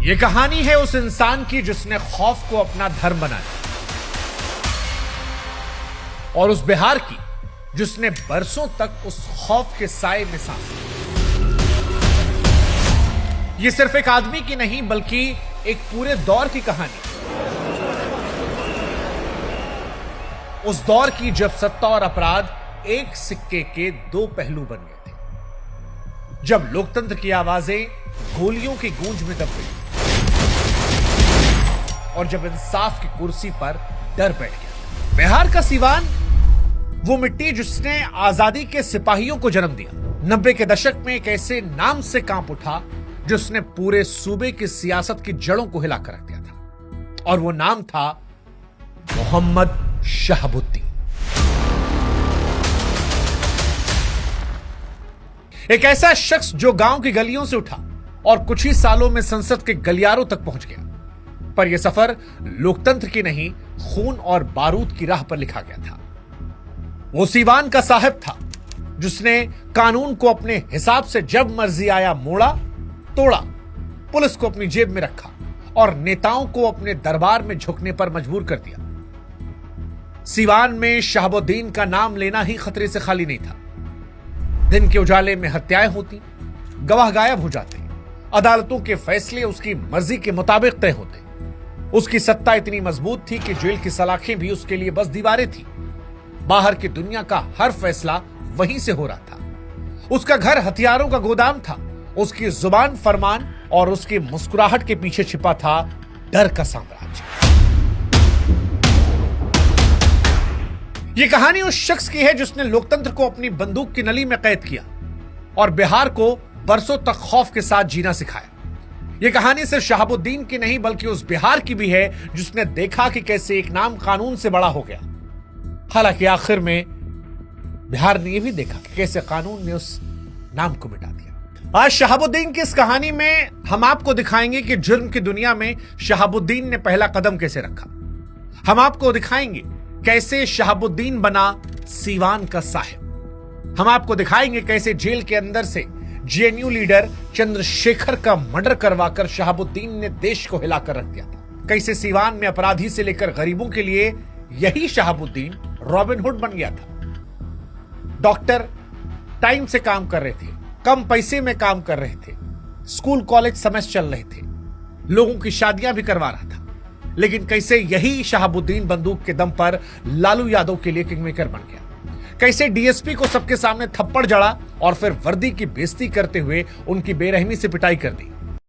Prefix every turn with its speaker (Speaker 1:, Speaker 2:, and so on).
Speaker 1: ये कहानी है उस इंसान की जिसने खौफ को अपना धर्म बनाया, और उस बिहार की जिसने बरसों तक उस खौफ के साए में सांस ली। ये सिर्फ एक आदमी की नहीं बल्कि एक पूरे दौर की कहानी, उस दौर की जब सत्ता और अपराध एक सिक्के के दो पहलू बन गए थे, जब लोकतंत्र की आवाजें गोलियों की गूंज में दब गई और जब इंसाफ की कुर्सी पर डर बैठ गया। बिहार का सीवान, वो मिट्टी जिसने आजादी के सिपाहियों को जन्म दिया, 90 के दशक में एक ऐसे नाम से कांप उठा जिसने पूरे सूबे की सियासत की जड़ों को हिलाकर रख दिया था, और वो नाम था मोहम्मद शहाबुद्दीन। एक ऐसा शख्स जो गांव की गलियों से उठा और कुछ ही सालों में संसद के गलियारों तक पहुंच गया, पर यह सफर लोकतंत्र की नहीं, खून और बारूद की राह पर लिखा गया था। वो सीवान का साहिब था जिसने कानून को अपने हिसाब से जब मर्जी आया मोड़ा तोड़ा, पुलिस को अपनी जेब में रखा और नेताओं को अपने दरबार में झुकने पर मजबूर कर दिया। सीवान में शहाबुद्दीन का नाम लेना ही खतरे से खाली नहीं था। दिन के उजाले में हत्याएं होती, गवाह गायब हो जाते, अदालतों के फैसले उसकी मर्जी के मुताबिक तय होते। उसकी सत्ता इतनी मजबूत थी कि जेल की सलाखें भी उसके लिए बस दीवारें थी। बाहर की दुनिया का हर फैसला वहीं से हो रहा था। उसका घर हथियारों का गोदाम था, उसकी जुबान फरमान, और उसकी मुस्कुराहट के पीछे छिपा था डर का साम्राज्य। यह कहानी उस शख्स की है जिसने लोकतंत्र को अपनी बंदूक की नली में कैद किया और बिहार को बरसों तक खौफ के साथ जीना सिखाया। यह कहानी सिर्फ शहाबुद्दीन की नहीं बल्कि उस बिहार की भी है जिसने देखा कि कैसे एक नाम कानून से बड़ा हो गया। हालांकि आखिर में बिहार ने यह भी देखा कि कैसे कानून ने उस नाम को मिटा दिया। आज शहाबुद्दीन की इस कहानी में हम आपको दिखाएंगे कि जुर्म की दुनिया में शहाबुद्दीन ने पहला कदम कैसे रखा। हम आपको दिखाएंगे कैसे शहाबुद्दीन बना सीवान का साहिब। हम आपको दिखाएंगे कैसे जेल के अंदर से जेएनयू लीडर चंद्रशेखर का मर्डर करवाकर शहाबुद्दीन ने देश को हिलाकर रख दिया था। कैसे सीवान में अपराधी से लेकर गरीबों के लिए यही शहाबुद्दीन रॉबिन हुड बन गया था। डॉक्टर टाइम से काम कर रहे थे, कम पैसे में काम कर रहे थे, स्कूल कॉलेज समय चल रहे थे, लोगों की शादियां भी करवा रहा था, लेकिन कैसे यही शहाबुद्दीन बंदूक के दम पर लालू यादव के लिए किंगमेकर बन गया। कैसे डीएसपी को सबके सामने थप्पड़ जड़ा और फिर वर्दी की बेइज्जती करते हुए उनकी बेरहमी से पिटाई कर दी।